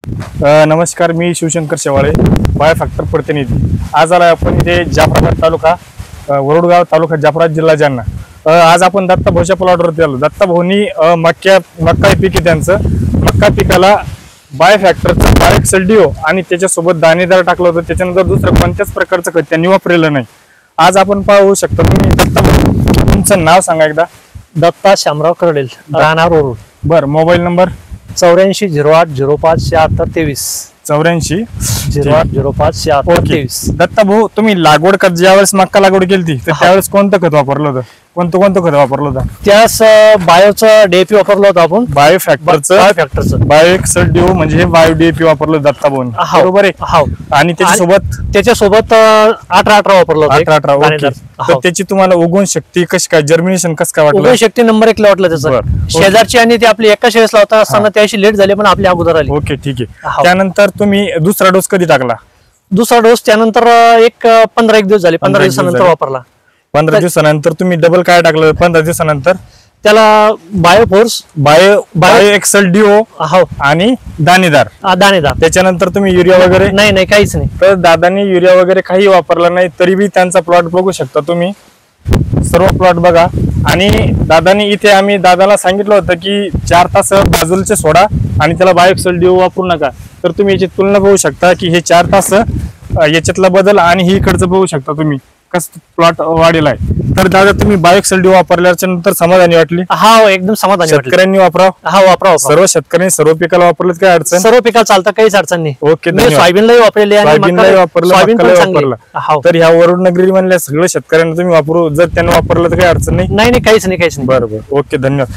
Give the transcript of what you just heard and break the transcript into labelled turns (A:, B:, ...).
A: नमस्कार, मी शिवशंकर शेवाळे, बायोफॅक्टर प्रतिनिधी. आज आला आपण इथे जाफराबाद तालुका, वरुडगाव तालुका, जाफराबाद जिल्हा जालना. आज आपण दत्ता भाऊच्या प्लॉटवरती आलो. दत्ता भाऊनी मक्का पीक आहे त्यांचं. मक्का पिकाला बायोफॅक्टरचं बायोएक्सेल डिओ आणि त्याच्यासोबत दाणेदार टाकलं होतं. त्याच्यानंतर दुसरं कोणत्याच प्रकारचं खत त्यांनी वापरलेलं नाही. आज आपण पाहू शकतो. तुम्ही दत्ता भाऊ, तुमचं नाव सांगा एकदा.
B: दत्ता शामराव करडेल, राहणार वरुड.
A: बरं, मोबाईल नंबर
B: 8408057623.
A: 8408057623. दत्ता भाऊ, तुम्ही लागवड कर ज्यावेळेस मक्का लागवड केली तर त्यावेळेस कोणतं खत वापरलं होतं? कोणतं खत वापरलं होतं?
B: त्यास बायोचं डीएपी वापरलं होतं आपण.
A: बायोफॅक्टरचं बायोएक्सेल डिओ म्हणजे हे बायो डीएपी वापरलं दत्ता भाऊ, बरोबर आहे? आणि
B: त्याच्यासोबत 18 वापरलं होतं.
A: 18. तर त्याची तुम्हाला उगवण शक्ती कशी काय, जर्मिनेशन कसं काय वाटलं?
B: उगवण शक्ती नंबर 1 ला वाटलं त्याचं. शेजारची आणि ते आपली एका शेळेस लावता असताना त्याशी लेट झाले, पण आपल्या अगोदर आली.
A: ओके, ठीक आहे. त्यानंतर तुम्ही दुसरा डोस कधी टाकला?
B: दुसरा डोस त्यानंतर 15 दिवस झाले. 15 दिवसानंतर वापरला.
A: 15 दिवसानंतर तुम्ही डबल काय टाकलं? 15 दिवसानंतर
B: त्याला बायोफोर्स,
A: बायोएक्सेल डिओ आणि दाणेदार. त्याच्यानंतर तुम्ही युरिया वगैरे?
B: नाही, काहीच नाही.
A: तर दादांनी युरिया वगैरे काही वापरला नाही, तरी बी त्यांचा प्लॉट बघू शकता तुम्ही. सर्व प्लॉट बघा. आणि दादांनी इथे आम्ही दादाला सांगितलं होतं की 4 तास बाजूलचे सोडा आणि त्याला बायोएक्सेल डिओ वापरू नका. तर तुम्ही याची तुलना बघू शकता की हे 4 तास याच्यातला बदल आणि ही इकडचं बघू शकता तुम्ही कसं प्लॉट वाढेल आहे. तर दादा, तुम्ही बायोएक्सेल डिओ वापरल्याच्या नंतर समाधानी वाटली?
B: हा, एकदम समाधानी.
A: शेतकऱ्यांनी वापरावं. सर्व शेतकऱ्यांनी सर्व पिकाला वापरलं, काय अडचण?
B: सर्व पिकाला चालतं, काहीच अडचण नाही.
A: ओके,
B: सोयाबीनलाही वापरले आणि
A: वापरलं. तर ह्या वरुड नगरी म्हणल्या सगळ्या शेतकऱ्यांना तुम्ही वापरू, जर त्यांना वापरलं तर काही अडचण नाही.
B: काहीच नाही.
A: बरोबर. ओके, धन्यवाद.